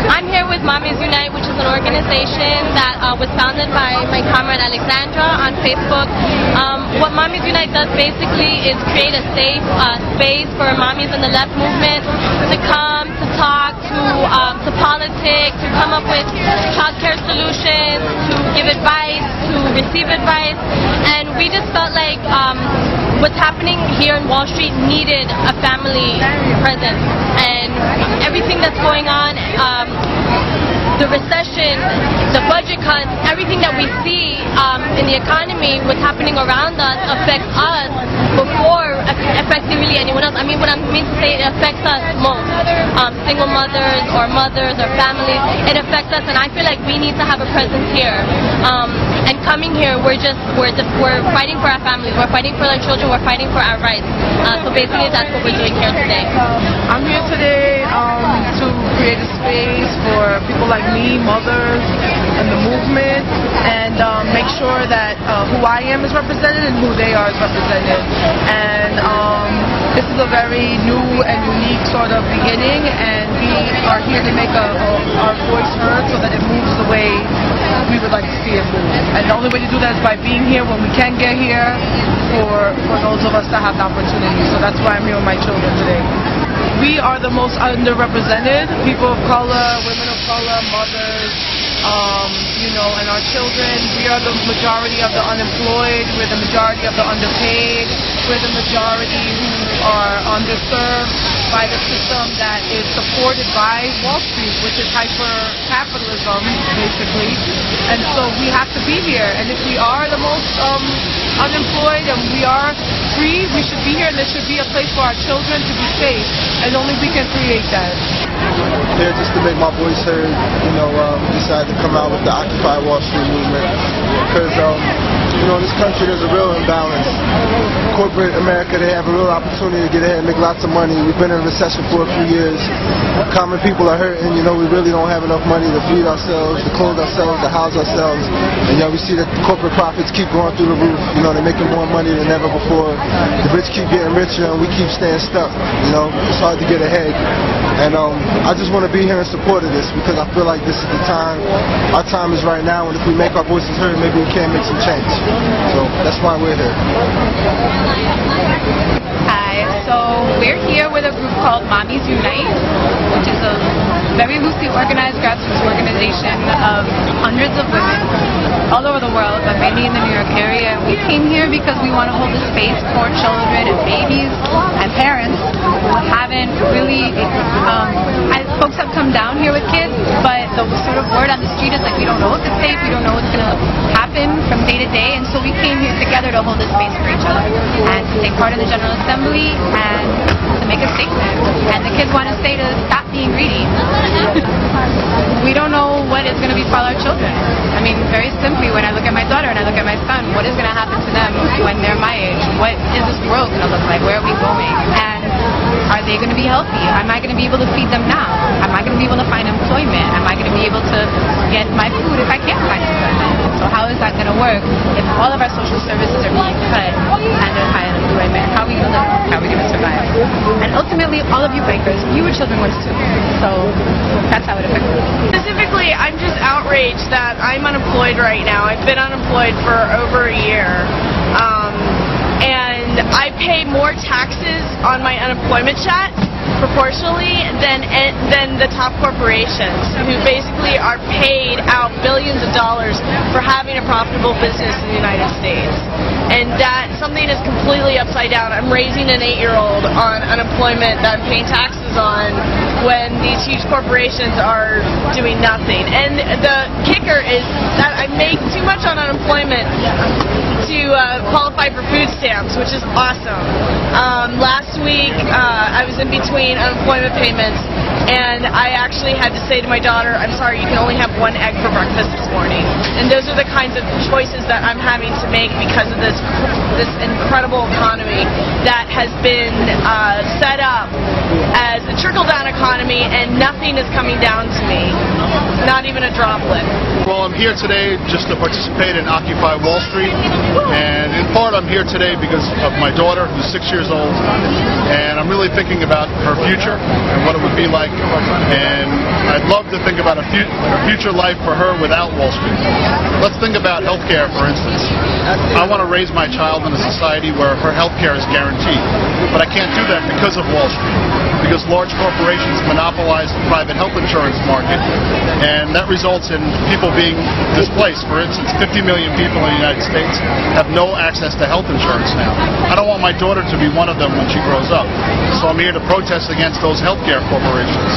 I'm here with Mommies Unite, which is an organization that was founded by my comrade Alexandra on Facebook. What Mommies Unite does basically is create a safe space for mommies in the left movement to come, to talk, to politic, to come up with childcare solutions, to give advice, to receive advice. And we just felt like what's happening here in Wall Street needed a family presence. And everything that's going on, the recession, the budget cuts, everything that we see in the economy, what's happening around us affects us before affecting really anyone else. I mean, what I mean to say, it affects us most. Single mothers or families, it affects us, and I feel like we need to have a presence here. And coming here, we're fighting for our families, we're fighting for our children, we're fighting for our rights. So basically, that's what we're doing here today. I'm here today to create a space for people like me, mothers, and the movement, and make sure that who I am is represented and who they are is represented. And this is a very new and unique sort of beginning, and we are here to make our voice heard so that it moves the way we would like to see it move. And the only way to do that is by being here when we can get here for those of us that have the opportunity. So that's why I'm here with my children today. We are the most underrepresented, people of color, women of color, mothers, and our children. We are the majority of the unemployed, we're the majority of the underpaid, we're the majority who are underserved by the system that is supported by Wall Street, which is hyper-capitalism, basically. And so we have to be here. And if we are the most unemployed and we are free, we should be here, and there should be a place for our children to be safe. And only we can create that. Here just to make my voice heard, decided to come out with the Occupy Wall Street movement. Because, in this country there's a real imbalance. Corporate America, they have a real opportunity to get ahead and make lots of money. We've been in a recession for a few years. Common people are hurting, we really don't have enough money to feed ourselves, to clothe ourselves, to house ourselves. And we see that the corporate profits keep going through the roof. They're making more money than ever before. The rich keep getting richer and we keep staying stuck. It's hard to get ahead. And I just want to be here in support of this because I feel like this is the time. Our time is right now, and if we make our voices heard, maybe we can make some change. So that's why we're here. Hi, so we're here with a group called Mommies Unite, which is a very loosely organized grassroots organization of hundreds of women all over the world, but mainly in the New York area. We came here because we want to hold a space for children and babies and parents who haven't really, folks have come down here with kids, but the sort of word on the street is like, we don't know if it's safe, we don't know what's going to happen from day to day, and so we came here together to hold a space for each other and to take part in the General Assembly and to make a statement. And the kids want to say to stop being greedy. We don't know what is going to befall our children. I mean, very simply, when I look at my daughter and I look at my son, what is going to happen to them when they're my age? What is this world going to look like? Where are we going? And are they going to be healthy? Am I going to be able to feed them now? Am I going to be able to find employment? Am I going to be able to get my food if I can't find employment? So how is that going to work if all of our social services are being cut and there's high unemployment? How are we going to live? How are we going to survive? And ultimately, all of you bikers, you were children once too. So that's how it affects us. Specifically, I'm just outraged that I'm unemployed right now. I've been unemployed for over a year. And I pay more taxes on my unemployment check proportionally than the top corporations, who basically are paid out billions of dollars for having a profitable business in the United States. And that something is completely upside down. I'm raising an 8-year-old on unemployment that I'm paying taxes on when these huge corporations are doing nothing. And the kicker is that I make too much on unemployment to qualify for food stamps, which is awesome. Last week, I was in between unemployment payments, and I actually had to say to my daughter, I'm sorry, you can only have 1 egg for breakfast this morning. And those are the kinds of choices that I'm having to make because of this incredible economy that has been set up as a trickle-down economy, and nothing is coming down to me, not even a droplet. Well, I'm here today just to participate in Occupy Wall Street, and in part I'm here today because of my daughter, who's 6 years old, and I'm really thinking about her future and what it would be like, and I'd love to think about a future life for her without Wall Street. Let's think about healthcare, for instance. I want to raise my child in a society where her healthcare is guaranteed, but I can't do that because of Wall Street, because large corporations monopolize the private health insurance market, and that results in people being displaced. For instance, 50 million people in the United States have no access to health insurance now. I don't want my daughter to be one of them when she grows up, so I'm here to protest against those healthcare corporations.